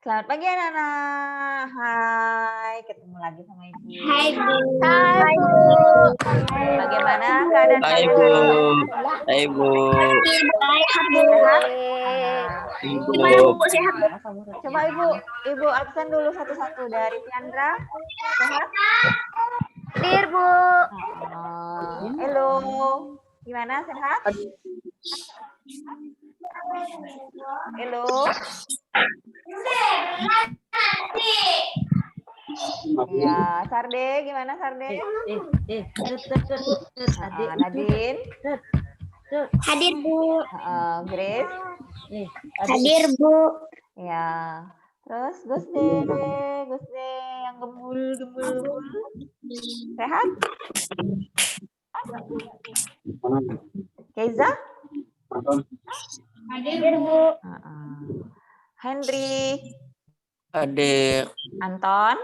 Selamat pagi anak-anak. Hai, ketemu lagi sama Ibu. Hai Bu. Hai Bu. Bagaimana keadaan Hai kalian Bu. hari ini? Hai Bu. Sehat Bu. Sehat? Ibu. Gimana Bu? Sehat Bu? Coba Ibu absen dulu satu-satu dari Tiandra. Sehat? Hadir Bu. Halo. Gimana sehat? Halo. Ya, Sarde, gimana Sarde? Nadine, Hadir Bu. Grace, Hadir Bu. ya. Terus Gusde yang gembul. Sehat? Keiza? Hadir Bu. Henry, Hadir. Anton.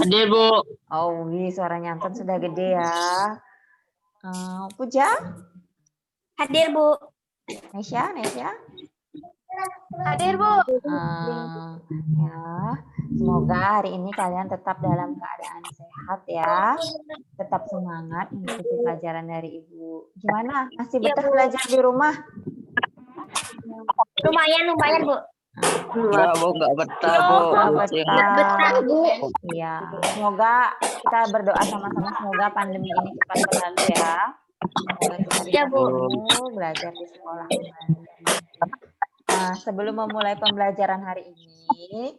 Hadir Bu. Oh, suaranya Anton sudah gede ya. Puja, Hadir Bu. Nesya. Hadir Bu. Ya, semoga hari ini kalian tetap dalam keadaan sehat ya. Tetap semangat mengikuti pelajaran dari Ibu. Gimana? Masih betah belajar di rumah? Lumayan Bu. Enggak Bu, enggak betah Bu. Betah. Bu. Iya, semoga kita berdoa sama-sama semoga pandemi ini cepat berlalu ya. Semoga kita bisa ketemu belajar di sekolah kembali. Nah, sebelum memulai pembelajaran hari ini,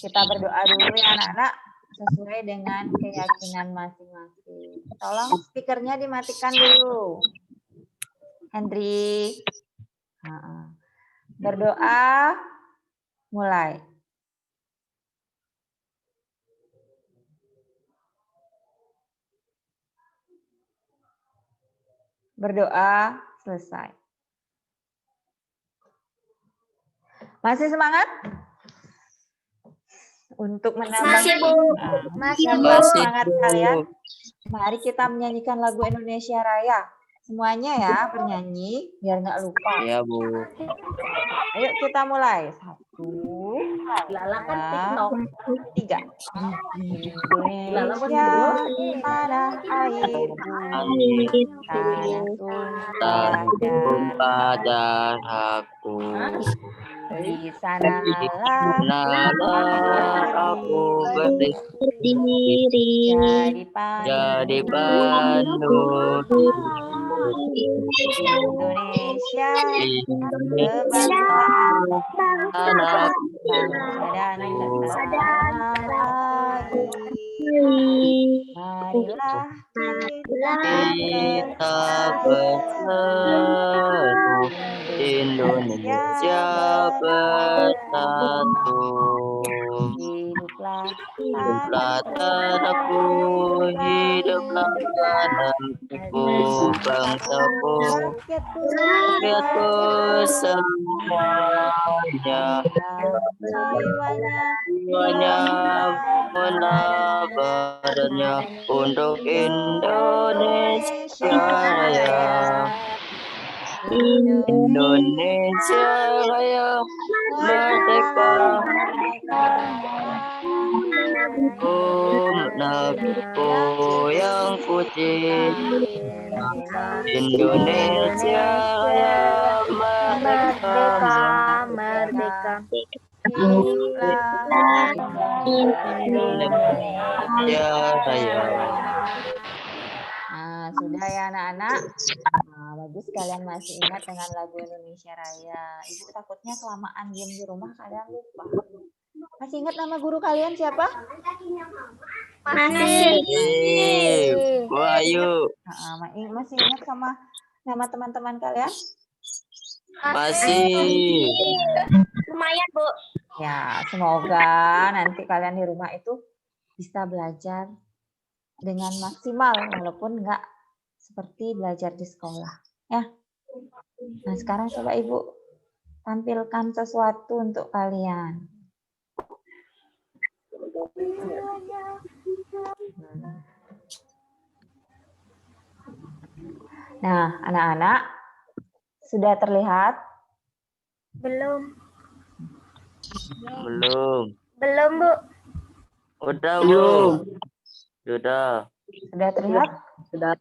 kita berdoa dulu ya anak-anak sesuai dengan keyakinan masing-masing. Tolong speakernya dimatikan dulu. Henry. Berdoa, mulai. Berdoa, selesai. Masih semangat? Untuk menambah semangat kalian, mari kita menyanyikan lagu Indonesia Raya. Semuanya ya bernyanyi, biar nggak lupa. Iya Bu. Ayo kita mulai. 1, 2, 3. Indonesia tanah airku, tanah Tumpah aku. Di sanalah aku berdiri. Jadi pandu Indonesia kebangsaan anak dan marilah kita bersatu, Indonesia bersatu. Hiduplah tanahku, hiduplah tanahku, bangsaku, rakyatku semuanya, jiwanya, badannya untuk Indonesia Raya. Indonesia Raya merdeka, negeriku yang putih. Indonesia Raya merdeka. Indonesia Raya. Nah, sudah ya anak-anak. Nah, bagus kalian masih ingat dengan lagu Indonesia Raya. Ibu takutnya kelamaan diam di rumah kalian lupa. Masih ingat nama guru kalian siapa? Masih. Wahyu. Masih ingat sama nama teman-teman kalian? Masih. Lumayan Bu. Ya, semoga nanti kalian di rumah itu bisa belajar dengan maksimal walaupun nggak seperti belajar di sekolah. Ya. Nah, sekarang coba Ibu tampilkan sesuatu untuk kalian. Nah, anak-anak sudah terlihat? Belum. Belum. Belum, Bu. Udah, Bu. Sudah. Sudah terlihat? Sudah.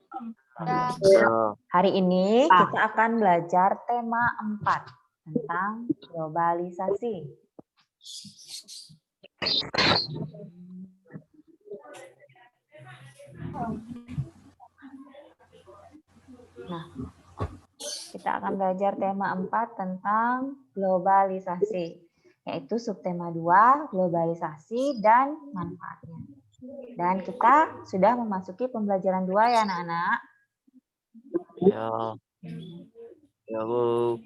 Ya. Hari ini kita akan belajar tema 4 tentang globalisasi. Nah, kita akan belajar tema 4 tentang globalisasi, yaitu subtema 2, globalisasi dan manfaatnya. Dan kita sudah memasuki pembelajaran 2 ya anak-anak. Ya. Ya, Bu.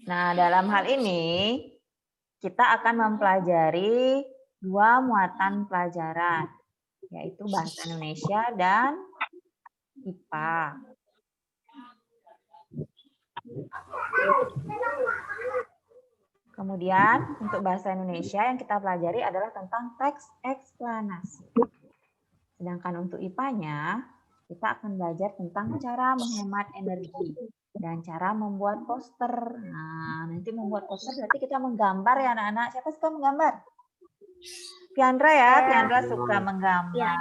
Nah, dalam hal ini kita akan mempelajari 2 muatan pelajaran, yaitu bahasa Indonesia dan IPA. Kemudian untuk bahasa Indonesia yang kita pelajari adalah tentang teks eksplanasi. Sedangkan untuk IPA-nya, kita akan belajar tentang cara menghemat energi dan cara membuat poster. Nah, nanti membuat poster berarti kita menggambar ya anak-anak. Siapa suka menggambar? Piandra ya, Piandra suka menggambar.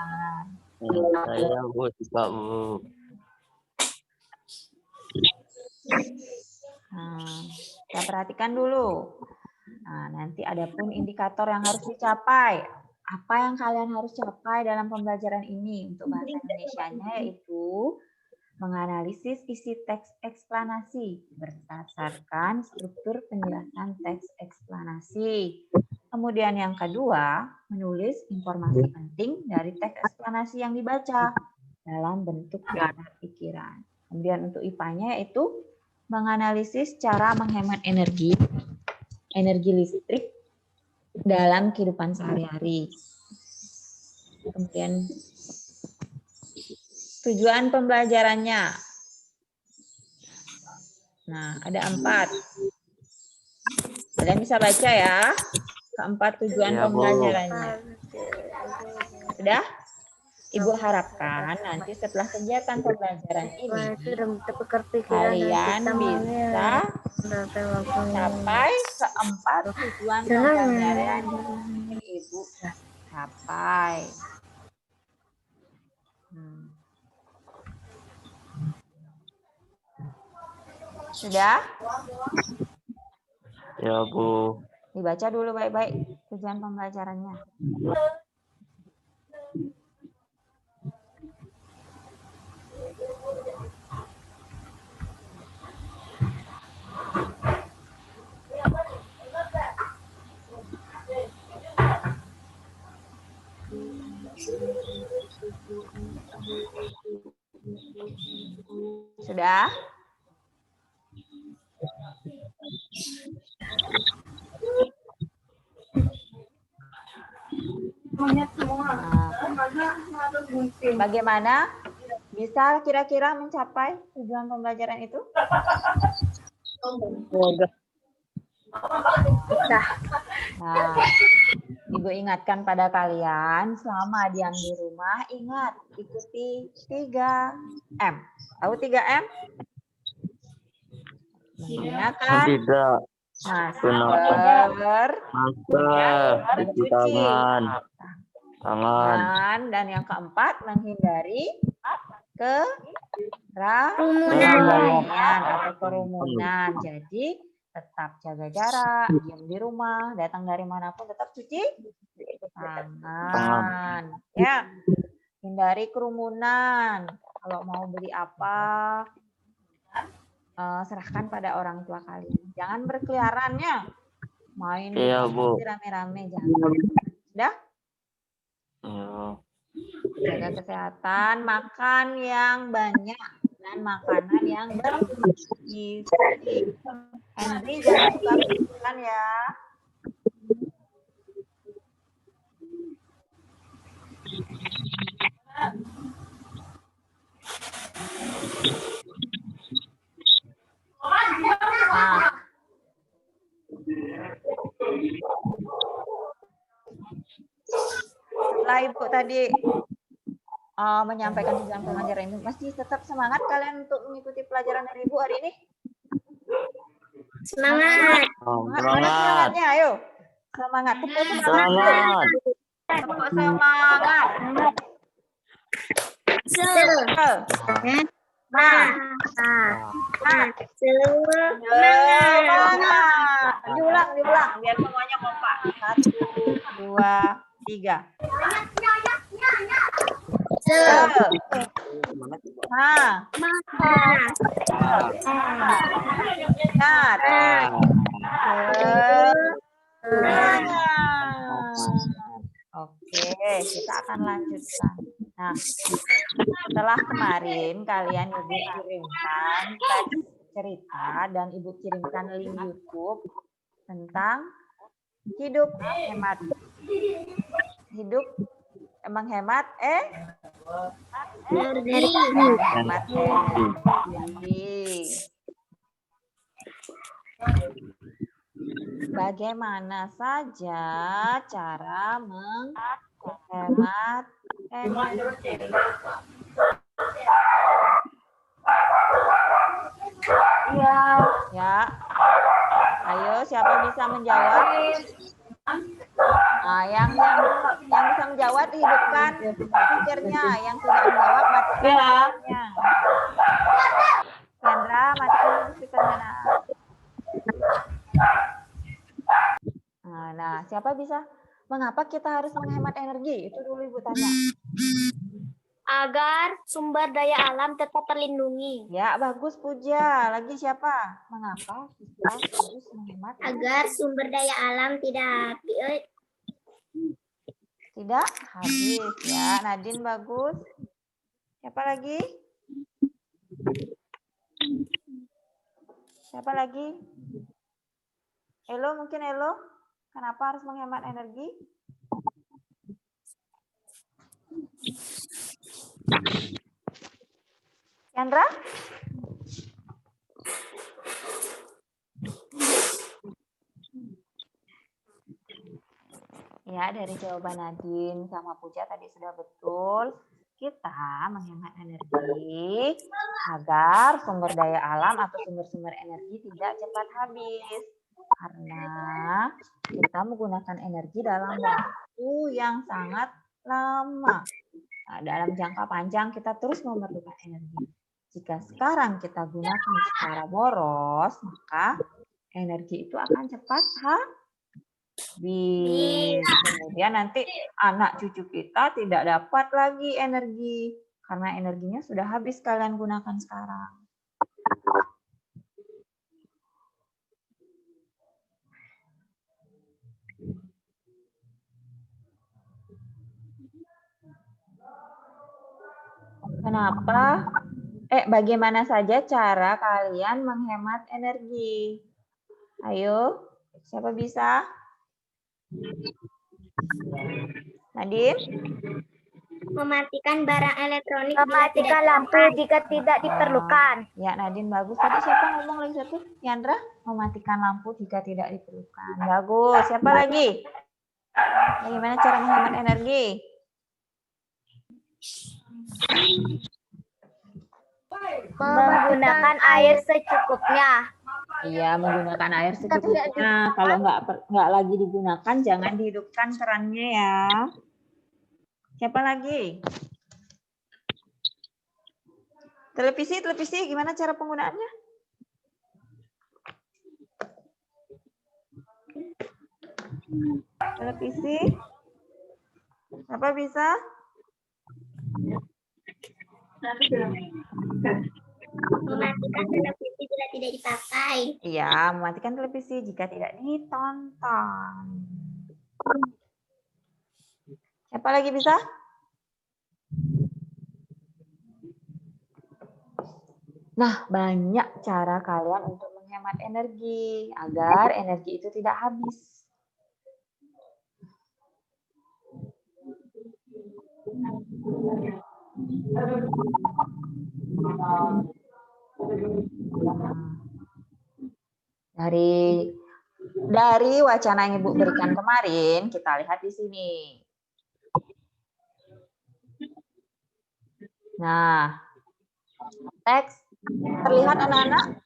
Saya, Bu, suka, Bu. Nah, kita perhatikan dulu. Nah, nanti ada pun indikator yang harus dicapai. Apa yang kalian harus capai dalam pembelajaran ini untuk bahasa Indonesianya yaitu menganalisis isi teks eksplanasi berdasarkan struktur penjelasan teks eksplanasi. Kemudian yang kedua, menulis informasi penting dari teks eksplanasi yang dibaca dalam bentuk daftar pikiran. Kemudian untuk IPA-nya yaitu menganalisis cara menghemat energi listrik dalam kehidupan sehari-hari. Kemudian tujuan pembelajarannya. Nah, ada 4. Kalian bisa baca ya. Keempat tujuan Ya, Bu. pembelajarannya. Sudah? Ibu harapkan nanti setelah kegiatan pembelajaran ini, kalian bisa mencapai keempat tujuan pembelajaran yang Ibu capai. Sudah? Ya, Bu. Dibaca dulu baik-baik tujuan pembelajarannya. Sudah? Bagaimana bisa kira-kira mencapai tujuan pembelajaran itu? Nah, Ibu ingatkan pada kalian selama diam di rumah, ingat ikuti 3M. Tahu 3M? Menggunakan Tidak. masker, Cuci tangan. Dan yang keempat menghindari keramaian atau kerumunan. Jadi tetap jaga jarak, diam di rumah, datang dari manapun tetap cuci tangan. Ya, hindari kerumunan. Kalau mau beli apa, serahkan pada orang tua kalian. Jangan berkeliaran ya. Main rame-rame jangan. Sudah? Ya. Jaga kesehatan, makan yang banyak dan makanan yang bergizi. Henry jangan suka makan ya. Nah. Setelah Ibu tadi menyampaikan tujuan pelajaran ini. Masih tetap semangat kalian untuk mengikuti pelajaran dari Ibu hari ini? Semangat. Mana Semangat. semangatnya? Ayo. Semangat. Tepuk semangat. Semangat. Tepuk semangat. Semangat. Semangat. Diulang biar semuanya kompak. 1, 2, 3. Oke, kita akan lanjutkan. Nah, setelah kemarin kalian Ibu kirimkan teks cerita dan Ibu kirimkan link YouTube tentang hidup hemat. Hidup menghemat hemat energi. Bagaimana saja cara menghemat energi? Ya. Ayo, siapa bisa menjawab? Nah, yang bisa menjawab hidupkan speakernya. Yang tidak menjawab matikan speakernya. Sandra, matikan speakernya. Nah, siapa bisa? Mengapa kita harus menghemat energi? Itu dulu Ibu tanya. Agar sumber daya alam tetap terlindungi. Ya, bagus Puja. Lagi siapa? Mengapa kita harus menghemat energi? Agar sumber daya alam tidak habis ya. Nadine bagus. Siapa lagi? Siapa lagi? Elo, mungkin Elo. Kenapa harus menghemat energi? Chandra? Ya, dari jawaban Nadine sama Puja tadi sudah betul. Kita menghemat energi agar sumber daya alam atau sumber-sumber energi tidak cepat habis. Karena kita menggunakan energi dalam waktu yang sangat lama. Nah, dalam jangka panjang kita terus memerlukan energi. Jika sekarang kita gunakan secara boros, maka energi itu akan cepat habis. Kemudian nanti anak cucu kita tidak dapat lagi energi karena energinya sudah habis kalian gunakan sekarang. Kenapa? Bagaimana saja cara kalian menghemat energi? Ayo, siapa bisa? Nadine? mematikan barang elektronik, mematikan lampu jika tidak diperlukan. Ya, Nadine bagus. Tadi siapa ngomong lagi satu? Yandra? Mematikan lampu jika tidak diperlukan. Bagus. Siapa lagi? Bagaimana cara menghemat energi? Menggunakan air secukupnya. Iya, menggunakan air secukupnya. Kalau nggak lagi digunakan, jangan dihidupkan kerannya ya. Siapa lagi? Televisi gimana cara penggunaannya? Televisi? Siapa bisa? Mematikan televisi jika tidak dipakai. Iya, mematikan televisi jika tidak ditonton. Siapa lagi bisa? Nah, banyak cara kalian untuk menghemat energi agar energi itu tidak habis. Dari wacana yang Ibu berikan kemarin, kita lihat di sini. Nah, teks terlihat anak-anak?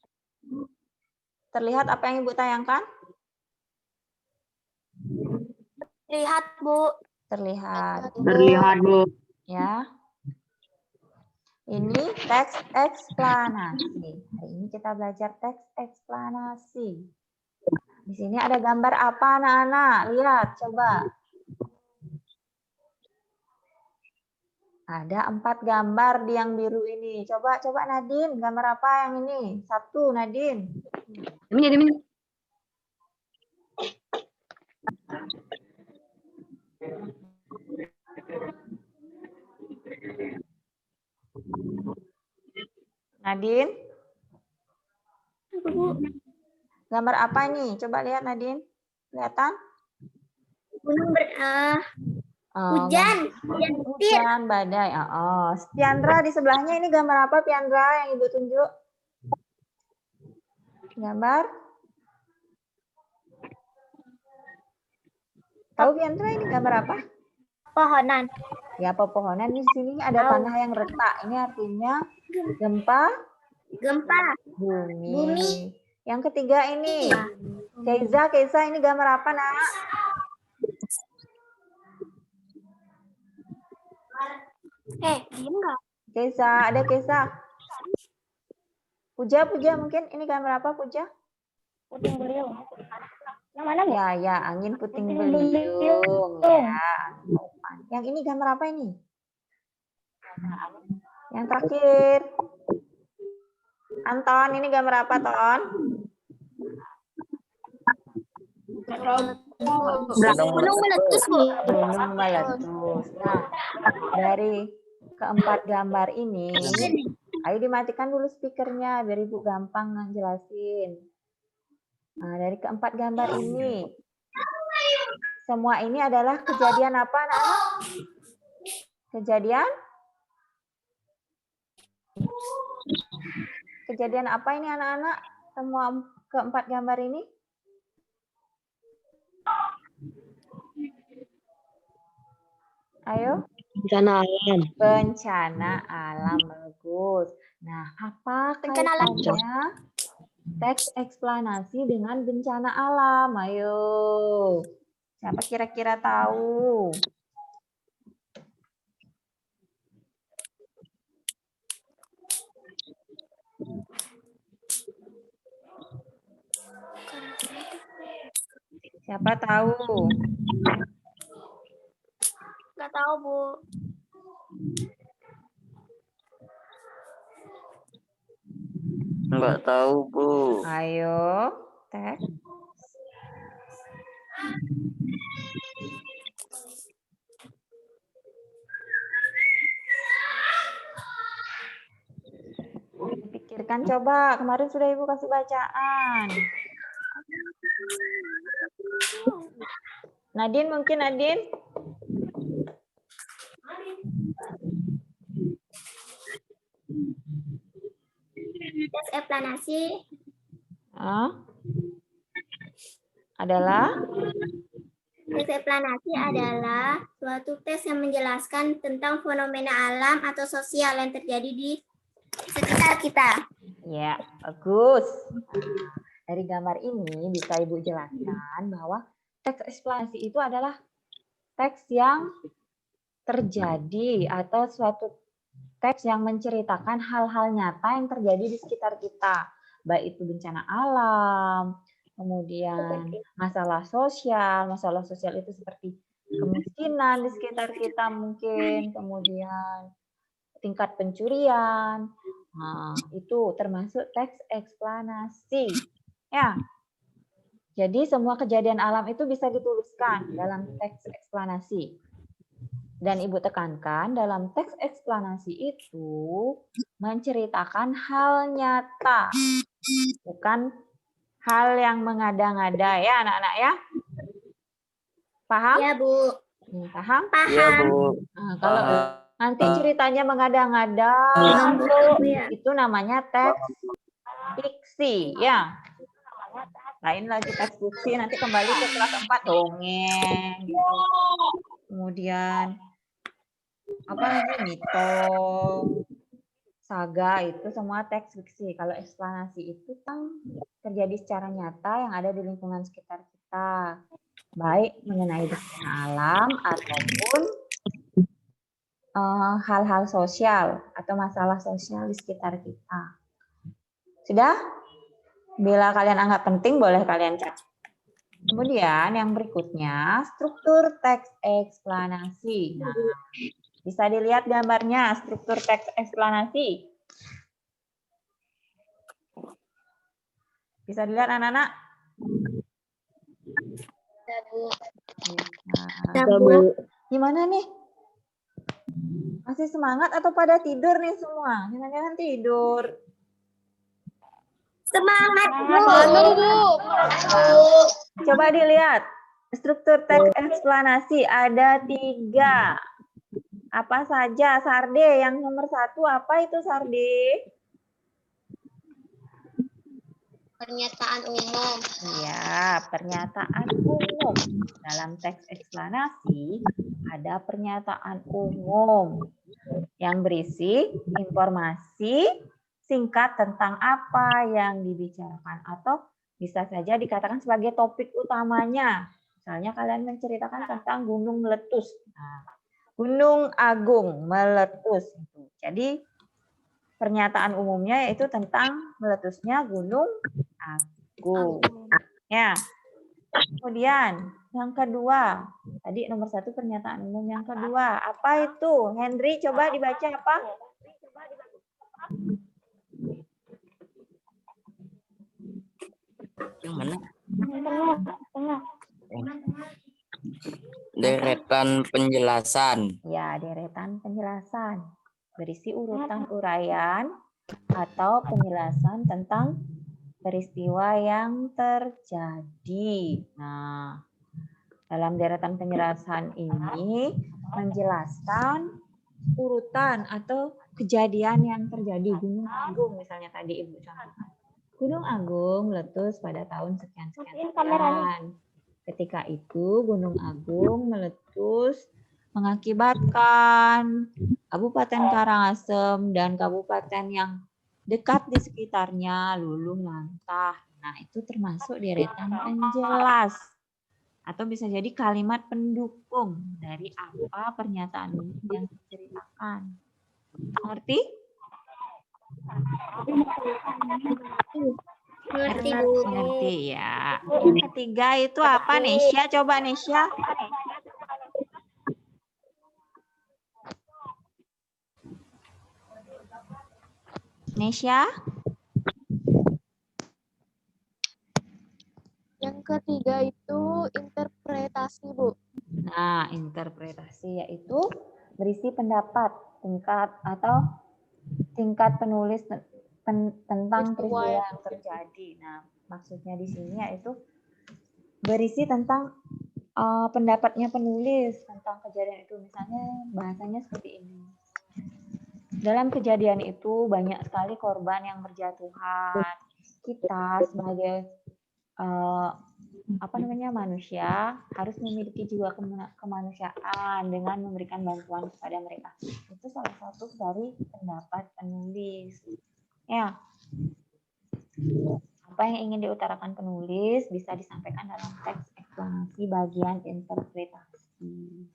Terlihat apa yang Ibu tayangkan? Lihat, Bu. Terlihat. Terlihat, Bu. Ya. Ini teks eksplanasi. Hari ini kita belajar teks eksplanasi. Di sini ada gambar apa anak-anak? Lihat, coba. Ada 4 gambar di yang biru ini. Coba Nadine, gambar apa yang ini? 1, Nadine. Ini. Nadine. Gambar apa ini? Coba lihat Nadine. Kelihatan? Gunung hujan. Hujan, badai. Oh, Piandra di sebelahnya ini gambar apa Piandra yang Ibu tunjuk? Gambar? Tahu Piandra ini gambar apa? Pohonan. Ya, pepohonan. Di sini ada tanah yang retak. Ini artinya gempa bumi. Yang ketiga ini. Keiza ini gambar apa, Nak? Diem nggak? Keiza, ada Keiza. Puja mungkin ini gambar apa, Puja? Puting beliung. Yang mana, Bu? Ya, angin puting beliung. Ya, yang ini gambar apa ini? Yang terakhir. Anton, ini gambar apa, Ton? Gunung meletus, Bu. Gunung meletus. Nah, dari keempat gambar ini, ayo dimatikan dulu speakernya biar Ibu gampang ngejelasin. Nah, dari keempat gambar ini, semua ini adalah kejadian apa, anak-anak? Kejadian apa ini, anak-anak? Semua keempat gambar ini? Ayo. Bencana alam, bagus. Nah, apa kaitannya teks eksplanasi dengan bencana alam? Ayo. Siapa kira-kira tahu? Siapa tahu? Nggak tahu, Bu. Nggak tahu, Bu. Ayo, teks. Pikirkan coba, kemarin sudah Ibu kasih bacaan. Nadine mungkin, Nadine? Teks eksplanasi adalah? Teks eksplanasi adalah suatu tes yang menjelaskan tentang fenomena alam atau sosial yang terjadi di sekitar kita. Ya, bagus. Dari gambar ini bisa Ibu jelaskan bahwa teks eksplanasi itu adalah teks yang terjadi atau suatu teks yang menceritakan hal-hal nyata yang terjadi di sekitar kita. Baik itu bencana alam, kemudian masalah sosial itu seperti kemiskinan di sekitar kita mungkin, kemudian tingkat pencurian. Nah, itu termasuk teks eksplanasi. Ya. Jadi semua kejadian alam itu bisa dituliskan dalam teks eksplanasi. Dan Ibu tekankan dalam teks eksplanasi itu menceritakan hal nyata, bukan hal yang mengada-ngada ya anak-anak ya. Paham? Ya, Bu. Paham? Iya, Bu. Nah, kalau nanti ceritanya mengada-ngada, itu namanya teks fiksi ya. Lain lagi teks fiksi, nanti kembali ke kelas 4 dongeng. Gitu. Kemudian apalagi mito, saga itu semua teks fiksi. Kalau eksplanasi itu kan terjadi secara nyata yang ada di lingkungan sekitar kita, baik mengenai bencana alam ataupun hal-hal sosial atau masalah sosial di sekitar kita. Sudah? Bila kalian anggap penting, boleh kalian catat. Kemudian yang berikutnya, struktur teks eksplanasi. Nah, bisa dilihat gambarnya, struktur teks eksplanasi. Bisa dilihat anak-anak? Nah, gimana nih? Masih semangat atau pada tidur nih semua? Jangan-jangan tidur. Semangat, Bu. Coba dilihat. Struktur teks eksplanasi ada 3. Apa saja, Sarde? Yang nomor 1 apa itu, Sarde? Pernyataan umum. Ya, pernyataan umum. Dalam teks eksplanasi ada pernyataan umum yang berisi informasi singkat tentang apa yang dibicarakan atau bisa saja dikatakan sebagai topik utamanya. Misalnya kalian menceritakan tentang gunung meletus. Nah, Gunung Agung meletus. Jadi pernyataan umumnya yaitu tentang meletusnya Gunung Agung. Ya. Kemudian yang kedua, tadi nomor 1 pernyataan umum. Yang kedua, apa itu? Henry, coba dibaca apa? Yang mana? Tengah. Deretan penjelasan. Ya, deretan penjelasan. Berisi urutan uraian atau penjelasan tentang peristiwa yang terjadi. Nah, dalam deretan penjelasan ini menjelaskan urutan atau kejadian yang terjadi. Gunung Agung misalnya tadi Ibu contohkan. Gunung Agung meletus pada tahun sekian-sekian. Ketika itu Gunung Agung meletus mengakibatkan Kabupaten Karangasem dan kabupaten yang dekat di sekitarnya luluh lantah. Nah, itu termasuk deretan penjelas. Atau bisa jadi kalimat pendukung dari apa pernyataan yang diceritakan. Ngerti? Ngerti, Bu. Ngerti ya. Yang ketiga itu apa, Nesya? Coba, Nesya. Nesya? Yang ketiga itu interpretasi, Bu. Nah, interpretasi yaitu berisi pendapat tingkat penulis tentang peristiwa yang terjadi. Nah, maksudnya di sini yaitu berisi tentang pendapatnya penulis tentang kejadian itu. Misalnya bahasanya seperti ini. Dalam kejadian itu banyak sekali korban yang berjatuhan. Kita sebagai manusia harus memiliki jiwa kemanusiaan dengan memberikan bantuan kepada mereka. Itu salah satu dari pendapat penulis. Ya. Apa yang ingin diutarakan penulis bisa disampaikan dalam teks eksplanasi bagian interpretasi.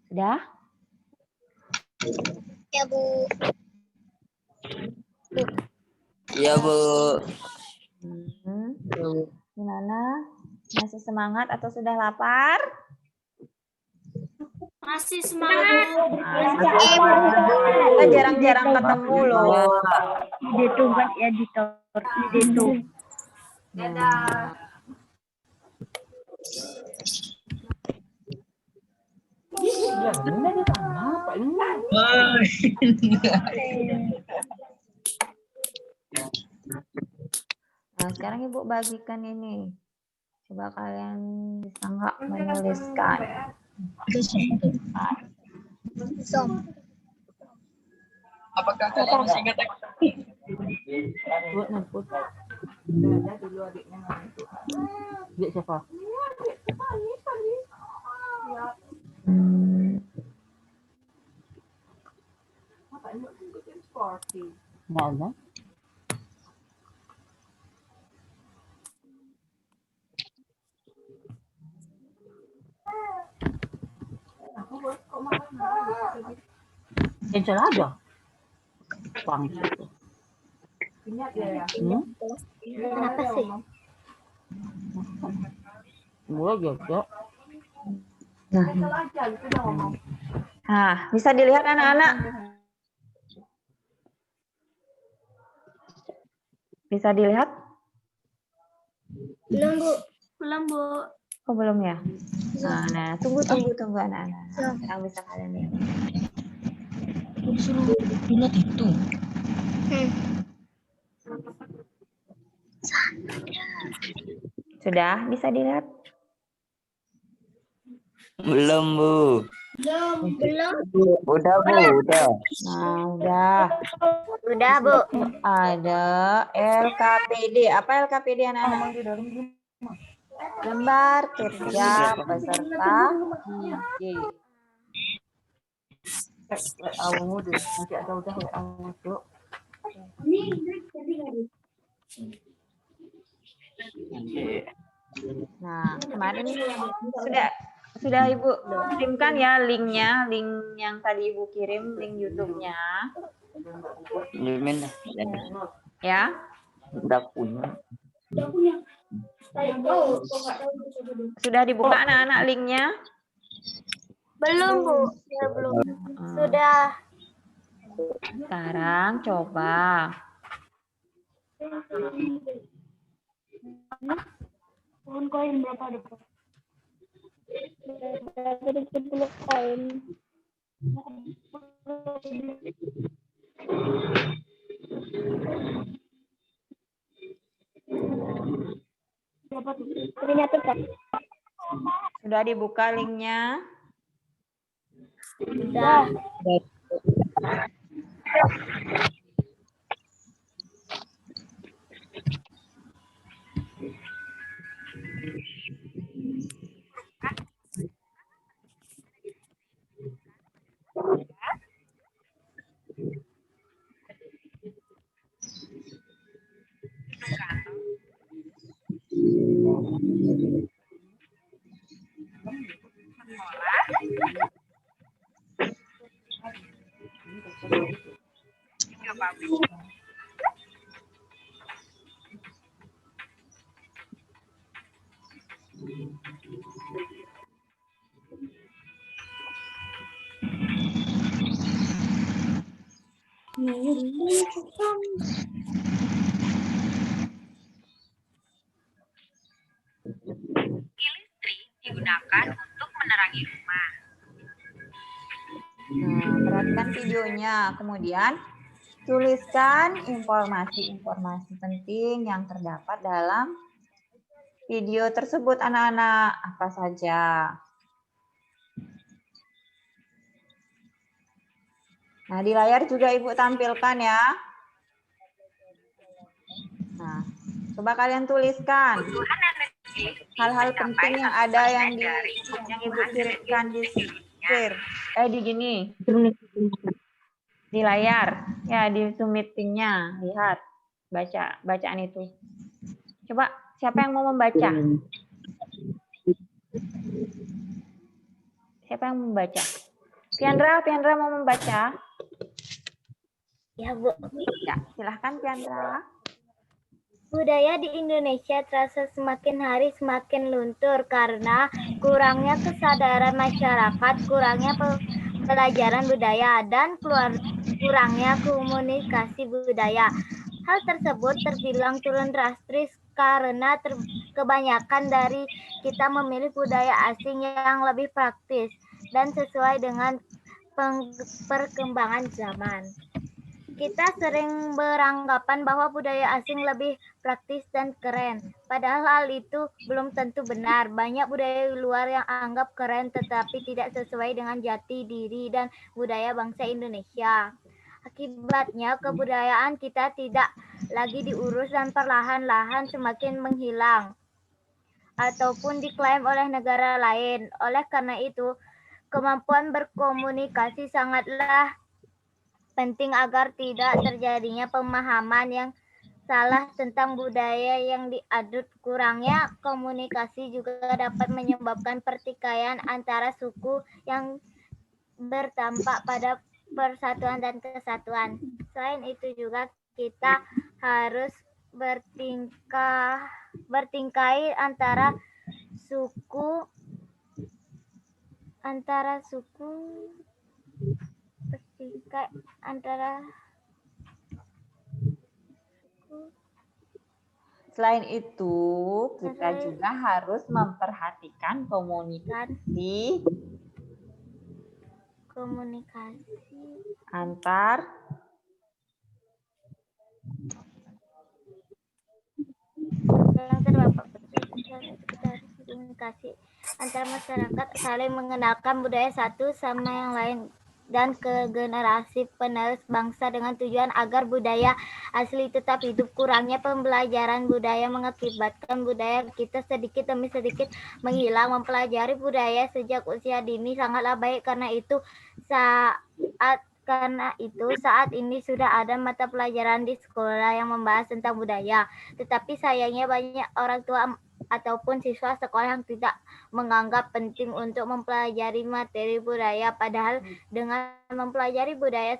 Sudah? Ya, Bu. Iya, Bu. Gimana? Masih semangat atau sudah lapar? Masih semangat. Kita jarang-jarang ketemu loh. Ide tugas editor. Ide tuh. Dadah. Nah, sekarang Ibu bagikan ini. Coba kalian bisa nggak menuliskan? Apakah kalian masih ingat? Ada dulu adiknya itu. Dia siapa? Nggak ada. Cancel aja. Bang. Kenapa sih? Gua juga. Nah, bisa dilihat anak-anak. Bisa dilihat? Belum, Bu. Belum, Bu. Oh, belum ya? Nah, tunggu anak-anak. Sekarang bisa kalian lihat. Disuruh lihat itu. Sudah bisa dilihat? Belum, Bu. Belum. Udah, Bu. Udah. Nah, udah. Udah, Bu. Ada LKPD. Apa LKPD anak-anak? Lembar kerja peserta didik. Nanti ada udah Nah, kemarin sudah Ibu kirimkan ya linknya, link yang tadi Ibu kirim, link YouTube-nya. Belum Ya. udah punya. Sudah dibuka anak-anak linknya? Belum, Bu. Ya, belum. Sudah. Sekarang coba. Koin berapa ada? 10 koin. Sudah dibuka linknya? Sudah. Digunakan untuk menerangi rumah. Nah, perhatikan videonya. Kemudian tuliskan informasi-informasi penting yang terdapat dalam video tersebut anak-anak. Apa saja? Nah, di layar juga Ibu tampilkan ya. Nah, coba kalian tuliskan hal-hal penting yang ada yang Ibu kirimkan di share. Di gini. Di layar. Ya, di Zoom meeting-nya. Lihat. Bacaan itu. Coba, siapa yang mau membaca? Siapa yang membaca? Piandra mau membaca? Ya, Bu. Ya, silahkan Piandra. Budaya di Indonesia terasa semakin hari semakin luntur karena kurangnya kesadaran masyarakat, kurangnya pelajaran budaya, dan kurangnya komunikasi budaya. Hal tersebut terbilang turun drastis karena kebanyakan dari kita memilih budaya asing yang lebih praktis dan sesuai dengan perkembangan zaman. Kita sering beranggapan bahwa budaya asing lebih praktis dan keren. Padahal hal itu belum tentu benar. Banyak budaya luar yang anggap keren tetapi tidak sesuai dengan jati diri dan budaya bangsa Indonesia. Akibatnya kebudayaan kita tidak lagi diurus dan perlahan-lahan semakin menghilang ataupun diklaim oleh negara lain. Oleh karena itu, kemampuan berkomunikasi sangatlah penting agar tidak terjadinya pemahaman yang salah tentang budaya yang diadut. Kurangnya komunikasi juga dapat menyebabkan pertikaian antara suku yang berdampak pada persatuan dan kesatuan. Selain itu juga kita harus bertingkai antara suku bertingkai antara Selain itu, kita juga harus memperhatikan komunikasi antar yang terdapat komunikasi antar masyarakat, saling mengenalkan budaya satu sama yang lain dan ke generasi penerus bangsa dengan tujuan agar budaya asli tetap hidup. Kurangnya pembelajaran budaya mengakibatkan budaya kita sedikit demi sedikit menghilang. Mempelajari budaya sejak usia dini sangatlah baik, karena itu saat ini sudah ada mata pelajaran di sekolah yang membahas tentang budaya. Tetapi sayangnya banyak orang tua ataupun siswa sekolah yang tidak menganggap penting untuk mempelajari materi budaya, padahal dengan mempelajari budaya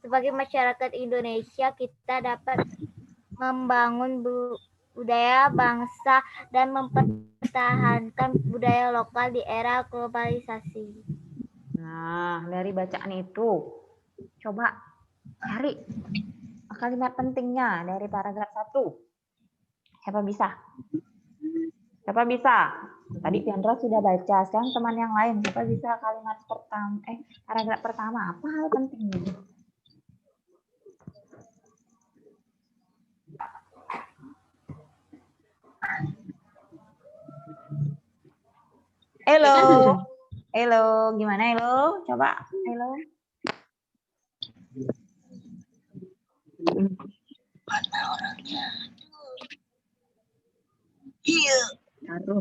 sebagai masyarakat Indonesia kita dapat membangun budaya bangsa dan mempertahankan budaya lokal di era globalisasi. Nah, dari bacaan itu, coba cari kalimat pentingnya dari paragraf 1. Siapa bisa? Siapa bisa? Tadi Piandra sudah baca, sekarang teman yang lain. Siapa bisa kalimat pertama, paragraf pertama, apa hal pentingnya? Halo. Halo, gimana Halo? Coba, Halo. Mana orangnya? Iya. Taruh.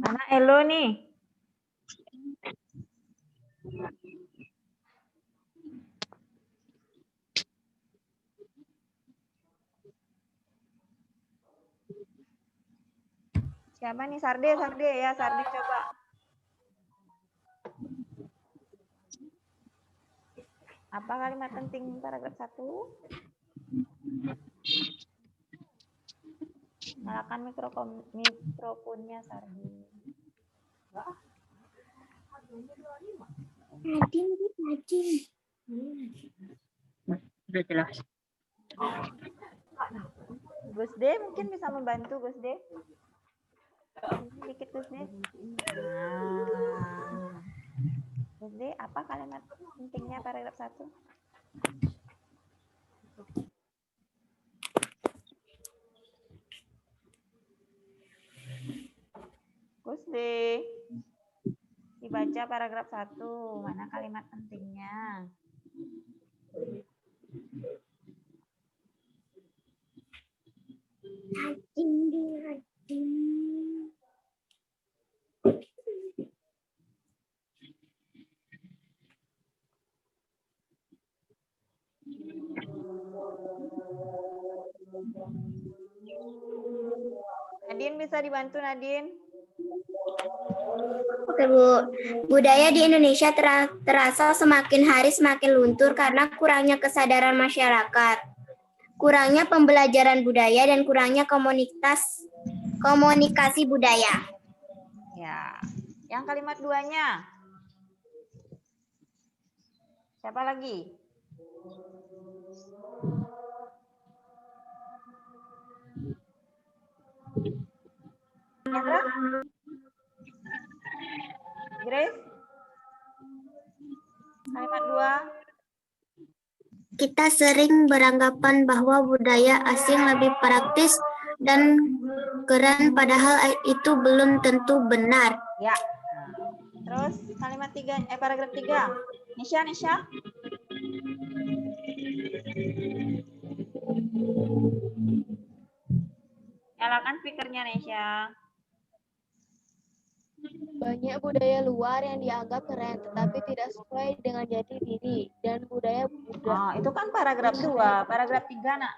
Mana Elo nih? Siapa nih? Sarde ya, Sarde coba. Apa kalimat penting paragraf 1? Nyalakan mikrofonnya Sardi. Sudah jelas. Gus D mungkin bisa membantu Gus D. Sedikit Gus D. Nah. Gus D, apa kalimat pentingnya paragraf 1? Gus D, dibaca paragraf 1, mana kalimat pentingnya? Nadine bisa dibantu Nadine? Oke Bu, budaya di Indonesia terasa semakin hari semakin luntur karena kurangnya kesadaran masyarakat, kurangnya pembelajaran budaya, dan kurangnya komunikasi budaya. Ya, yang kalimat 2-nya. Siapa lagi? Kendra? Grace? Kalimat 2. Kita sering beranggapan bahwa budaya asing lebih praktis dan keren, padahal itu belum tentu benar. Ya. Terus kalimat 3, paragraf 3. Nisha? Nyalakan speakernya Nisha. Banyak budaya luar yang dianggap keren, tetapi tidak sesuai dengan jati diri dan budaya Oh, itu kan paragraf 2. Paragraf 3, Nak.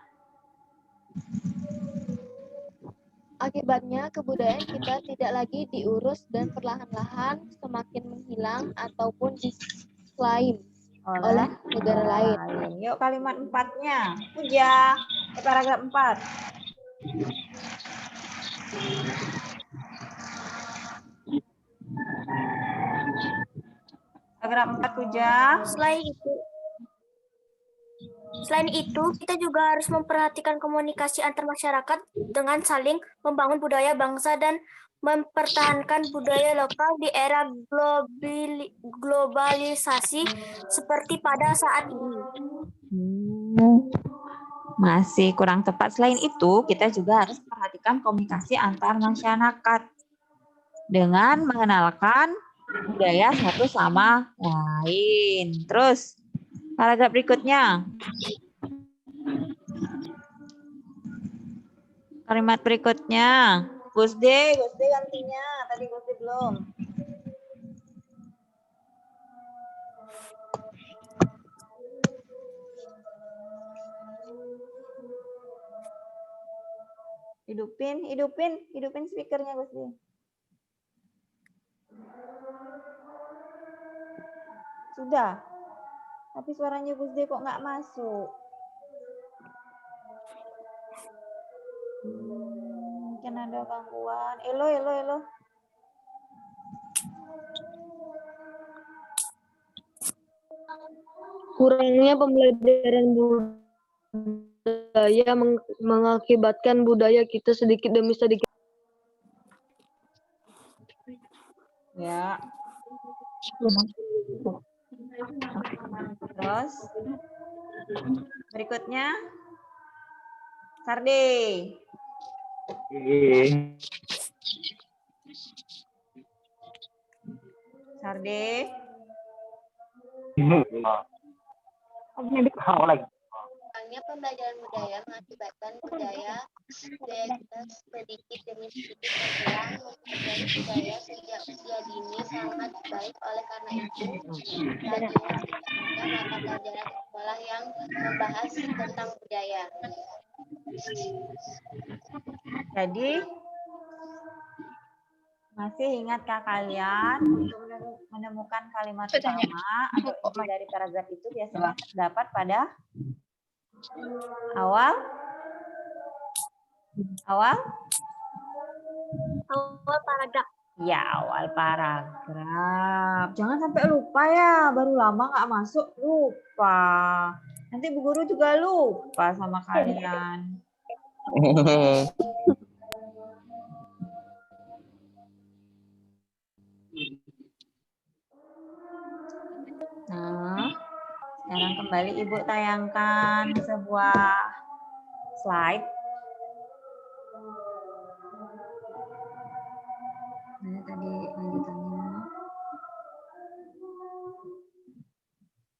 Akibatnya, kebudayaan kita tidak lagi diurus dan perlahan-lahan semakin menghilang ataupun diklaim oleh negara lain. Yuk kalimat 4-nya. Puja. Paragraf 4. Paragraf 4, Puja. Selain itu, kita juga harus memperhatikan komunikasi antar masyarakat dengan saling membangun budaya bangsa dan mempertahankan budaya lokal di era globalisasi seperti pada saat ini. Masih kurang tepat. Selain itu, kita juga harus memperhatikan komunikasi antar masyarakat dengan mengenalkan budaya satu sama lain. Terus, paragraf berikutnya. Kalimat berikutnya. Gusde gantinya. Tadi Gusde belum. Hidupin speakernya Gusde. Sudah. Tapi suaranya Gusde kok nggak masuk. Mungkin ada gangguan. Elo. Kurangnya pembelajaran budaya mengakibatkan budaya kita sedikit demi sedikit. Ya. Terus berikutnya Sarde. Kurangnya pembelajaran budaya mengakibatkan budaya kita sedikit demi sedikit berkurang. Mempelajari budaya sejak usia dini sangat baik. Oleh karena itu, rajinlah kita ada mata pelajaran sekolah yang membahas tentang budaya. Jadi, masih ingatkah kalian untuk menemukan kalimat utama atau inti dari paragraf itu biasanya terdapat pada awal paragraf. Ya, awal paragraf. Jangan sampai lupa ya, baru lama nggak masuk lupa. Nanti Bu Guru juga lupa sama kalian. Nah, sekarang kembali Ibu tayangkan sebuah slide. Nah, tadi lanjutannya.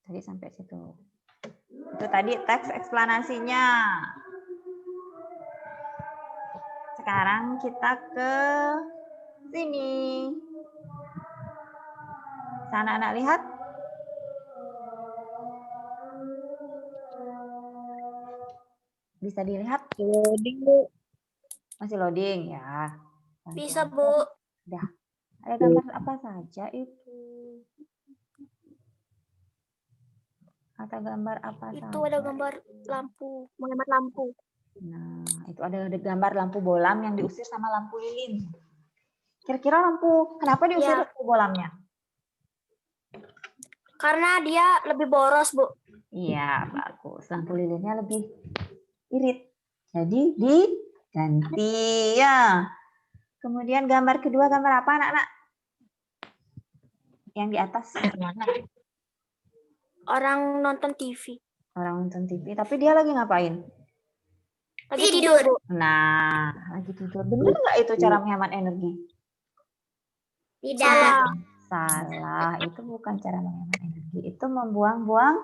Tadi sampai situ. Itu tadi teks eksplanasinya. Sekarang kita ke sini. Sana anak lihat. Bisa dilihat? Loading, Bu. Masih loading ya. Bisa, Bu. Udah. Ada gambar apa saja itu? Atau gambar apa saja? Itu ada gambar lampu, menghemat lampu. Nah, itu ada gambar lampu bolam yang diusir sama lampu lilin. Kira-kira lampu, kenapa diusir lampu bolamnya? Karena dia lebih boros, Bu. Iya, bagus. Lampu lilinnya lebih irit. Jadi diganti ya. Kemudian gambar kedua, gambar apa anak-anak? Yang di atas mana? Orang nonton TV. Orang nonton TV, tapi dia lagi ngapain? Lagi tidur, Bu. Nah, lagi tidur. Benar nggak itu cara menghemat energi? Tidak. Salah, itu bukan cara menghemat energi. Itu membuang-buang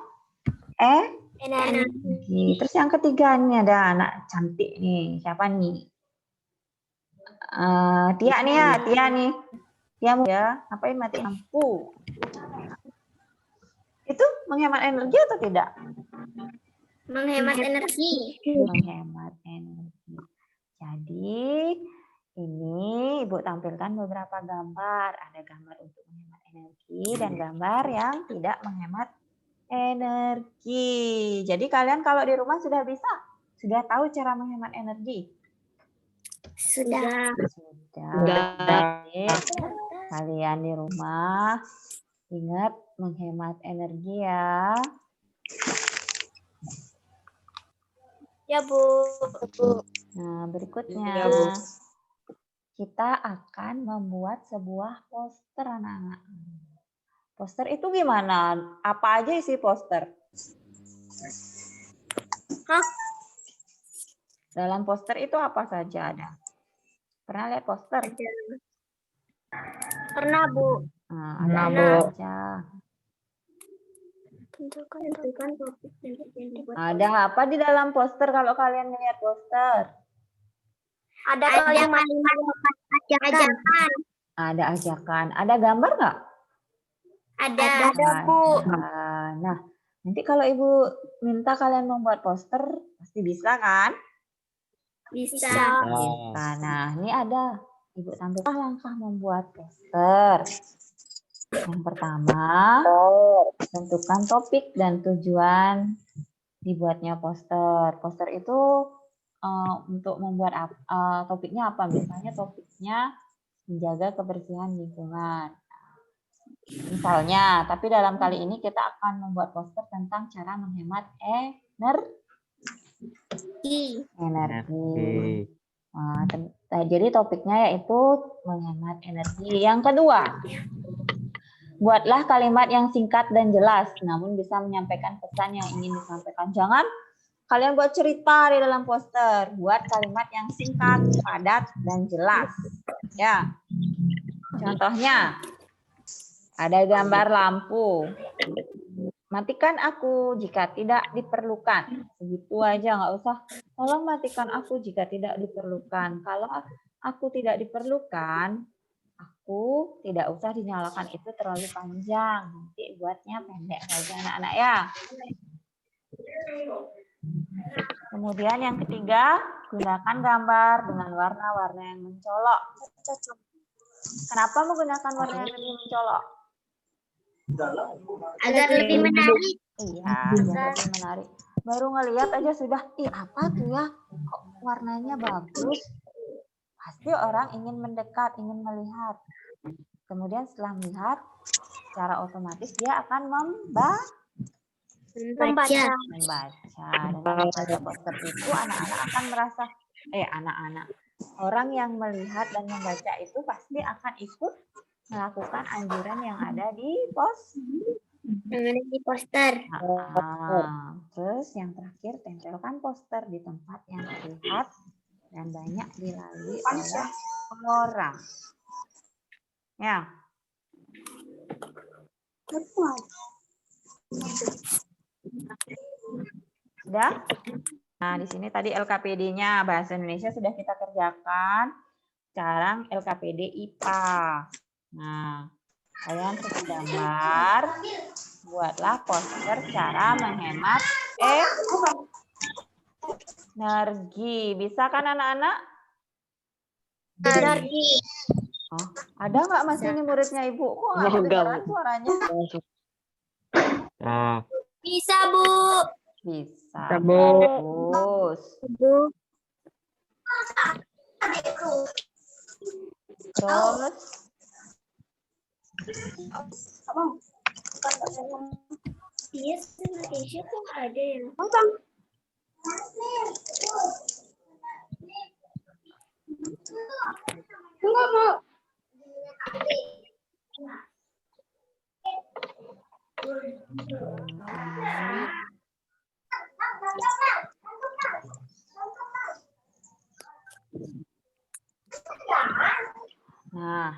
energi. Terus yang ketiga nih ada anak cantik nih. Siapa nih? Tia nih ya, Tia nih. Ya, ngapain mati lampu? Itu menghemat energi atau tidak? Menghemat energi. Menghemat energi. Jadi, ini Ibu tampilkan beberapa gambar. Ada gambar untuk menghemat energi dan gambar yang tidak menghemat energi. Jadi kalian kalau di rumah sudah tahu cara menghemat energi? Sudah. Jadi, kalian di rumah ingat menghemat energi ya. Ya, Bu. Nah, berikutnya kita akan membuat sebuah poster anak-anak. Poster itu gimana? Apa aja isi poster? Hah? Dalam poster itu apa saja ada? Pernah lihat poster? Pernah, Bu. Nah, ada apa aja? Tentukan topik yang dibuat. Ada apa di dalam poster kalau kalian melihat poster? Ada kalimat ajakan. Ada ajakan. Ada gambar nggak? Ada, Bu. Nah, nanti kalau Ibu minta kalian membuat poster, pasti bisa kan? Bisa. Bisa. Nah, ini ada. Ibu tampilkan langkah membuat poster. Yang pertama, tentukan topik dan tujuan dibuatnya poster. Poster itu untuk membuat topiknya apa? Misalnya topiknya menjaga kebersihan lingkungan. Misalnya, tapi dalam kali ini kita akan membuat poster tentang cara menghemat energi. Jadi topiknya yaitu menghemat energi. Yang kedua, buatlah kalimat yang singkat dan jelas, namun bisa menyampaikan pesan yang ingin disampaikan. Jangan kalian buat cerita di dalam poster. Buat kalimat yang singkat, padat, dan jelas. Ya. Contohnya, ada gambar lampu. Matikan aku jika tidak diperlukan. Begitu aja, nggak usah. Tolong matikan aku jika tidak diperlukan. Kalau aku tidak diperlukan, aku tidak usah dinyalakan, itu terlalu panjang. Nanti buatnya pendek saja anak-anak ya. Kemudian yang ketiga, gunakan gambar dengan warna-warna yang mencolok. Kenapa menggunakan warna yang lebih mencolok? Agar lebih menarik. Iya, agar lebih menarik. Baru ngelihat aja sudah, apa tuh ya? Kok warnanya bagus? Pasti orang ingin mendekat, ingin melihat. Kemudian setelah melihat, secara otomatis dia akan membaca. Dengan membaca poster itu anak-anak akan merasa, orang yang melihat dan membaca itu pasti akan ikut melakukan anjuran yang ada di poster. Terus yang terakhir, tempelkan poster di tempat yang terlihat dan banyak dilalui oleh orang. Ya. Sudah? Nah, di sini tadi LKPD-nya bahasa Indonesia sudah kita kerjakan. Sekarang LKPD IPA. Nah, kalian kasih gambar, buatlah poster cara menghemat energi. Bisa kan anak-anak? Energi. Oh, ada nggak masih ini muridnya Ibu? Kok nggak kedengaran suaranya? Bisa, Bu. Bisa. Bagus. Terus Iya, Indonesia kok ada yang Enggak mau. Nah,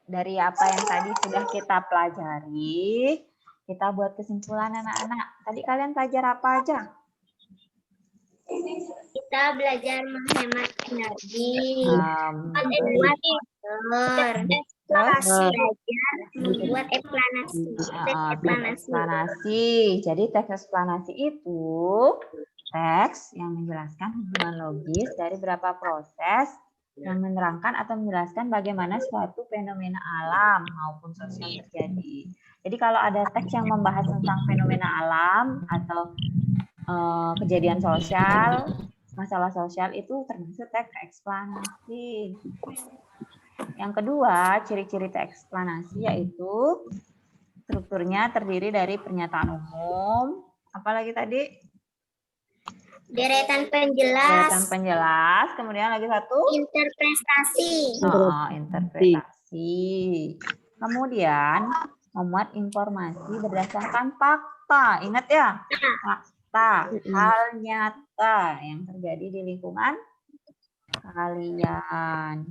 dari apa yang tadi sudah kita pelajari, kita buat kesimpulan anak-anak. Tadi kalian belajar apa aja? kita belajar menghemat energi. Poster. Terus Membuat eksplanasi. teks eksplanasi. Jadi teks eksplanasi itu teks yang menjelaskan hubungan logis dari beberapa proses yang menerangkan atau menjelaskan bagaimana suatu fenomena alam maupun sosial terjadi. Jadi kalau ada teks yang membahas tentang fenomena alam atau kejadian sosial, masalah sosial itu termasuk teks eksplanasi. Yang kedua, ciri-ciri teks eksplanasi yaitu strukturnya terdiri dari pernyataan umum, apalagi tadi? Deretan penjelas. Deretan penjelas, kemudian lagi satu? Interpretasi. Interpretasi. Kemudian memuat informasi berdasarkan fakta. Ingat ya? Fakta, hal nyata yang terjadi di lingkungan kalian.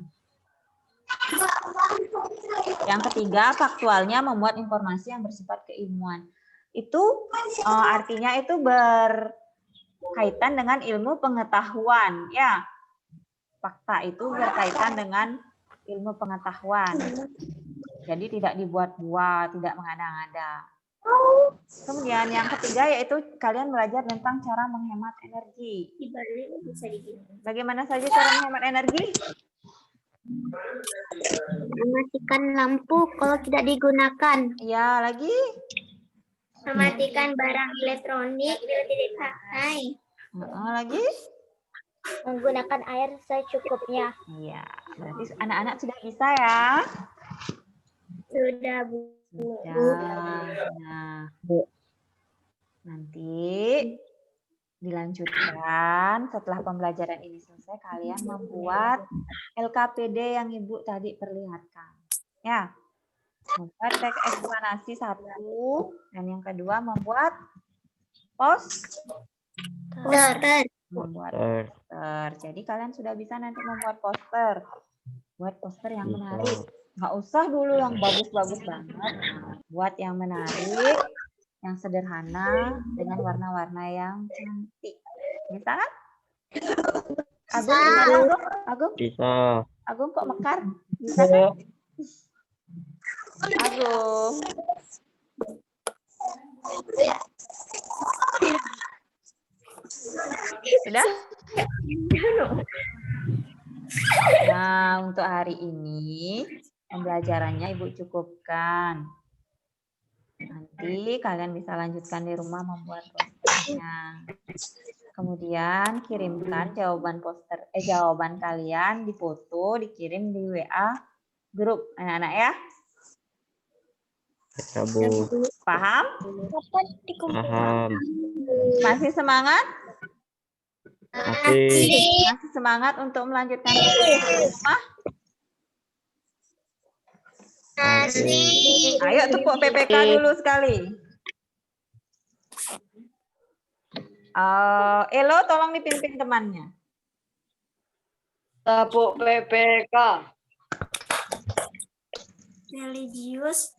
Yang ketiga, faktualnya memuat informasi yang bersifat keilmuan. Itu artinya itu berkaitan dengan ilmu pengetahuan, ya. Fakta itu berkaitan dengan ilmu pengetahuan. Jadi tidak dibuat-buat, tidak mengada-ngada. Kemudian yang ketiga yaitu kalian belajar tentang cara menghemat energi. Bagaimana saja cara menghemat energi? Mematikan lampu kalau tidak digunakan. Ya, lagi? Mematikan barang elektronik bila tidak dipakai. Lagi? Menggunakan air secukupnya. Iya, berarti anak-anak sudah bisa ya? Sudah, Bu. Nah, nanti dilanjutkan setelah pembelajaran ini selesai, kalian membuat LKPD yang Ibu tadi perlihatkan. Ya, membuat teks eksplanasi 1, dan yang kedua membuat Poster. Membuat poster. Jadi kalian sudah bisa nanti membuat poster. Buat poster yang menarik. Nggak usah dulu yang bagus-bagus banget. Buat yang menarik, yang sederhana, dengan warna-warna yang cantik. Bisa kan? Agung, bisa Agung? Agung? Bisa. Agung kok mekar? Bisa kan? Agung. Sudah? Nah, untuk hari ini pembelajarannya Ibu cukupkan. Nanti kalian bisa lanjutkan di rumah membuat posternya. Kemudian kirimkan jawaban kalian difoto, dikirim di WA grup anak-anak ya. Ya, Bu. Paham? Paham. Masih semangat? Masih. Masih semangat untuk melanjutkan di rumah? Masih. Ayo tepuk PPK dulu sekali. Elo, tolong dipimpin temannya. Tepuk PPK. Religius,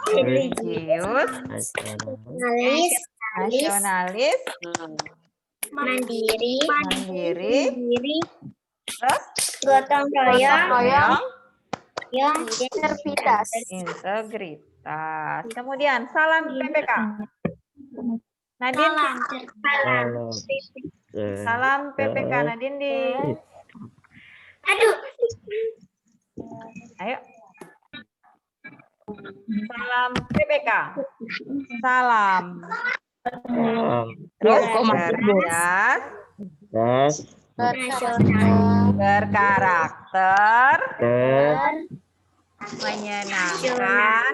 nasionalis, Mandiri. terus Gotong royong. yang Integritas. integritas. Kemudian salam PPK. Nadine, salam PPK Nadine di. Aduh. Ayo. Salam PPK. Salam. Terus cerdas, Nasional. berkarakter, Menyenangkan,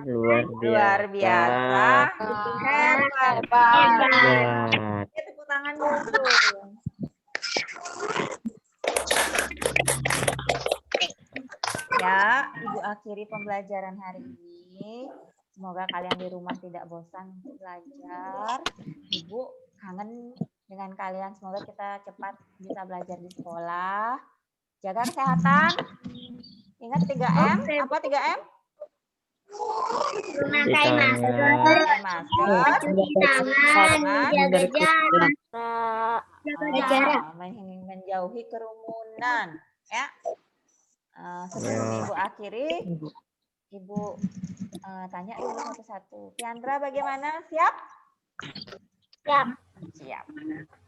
luar biasa, hebat. hebat. Tepuk tangan dulu. Ya, Ibu akhiri pembelajaran hari ini. Semoga kalian di rumah tidak bosan untuk belajar. Ibu kangen dengan kalian. Semoga kita cepat bisa belajar di sekolah. Jaga kesehatan. Ingat 3M. Apa 3M? Memakai masker. Masker. Cuci tangan. Jaga jarak. Jaga jarak. Menjauhi kerumunan. Ya. Sebelum Ya. Ibu akhiri, Ibu tanya dulu satu-satu. Tiandra bagaimana? Siap? Siap. Siap.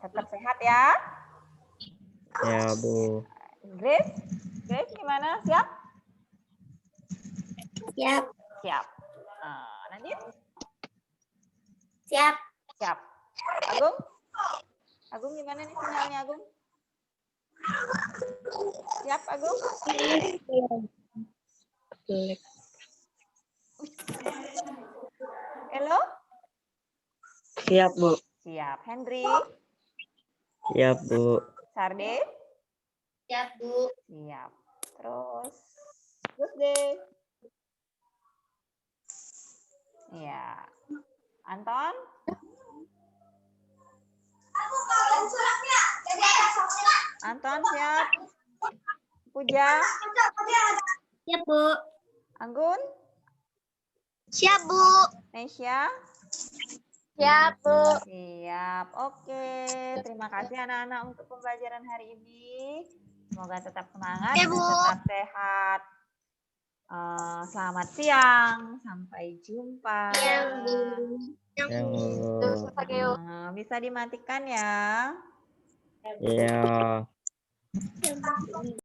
Tetap sehat ya. Ya, Bu. Grace? Grace gimana? Siap? Siap. Siap. Nanti? Siap. Siap. Agung? Agung gimana nih sinyalnya Agung? Siap Agung? Elo? Siap, Bu. Siap. Henry? Siap, Bu. Sarde? Siap, Bu. Siap. Terus deh. Iya. Anton? Anton siap? Puja? Siap, Bu. Anggun? Siap, Bu. Nesya? Siap, Bu. Siap. Oke. Terima kasih anak-anak untuk pembelajaran hari ini. Semoga tetap semangat Ya, dan Bu. tetap sehat. Selamat siang. Sampai jumpa. Ya, Bu. Bisa dimatikan ya. Ya.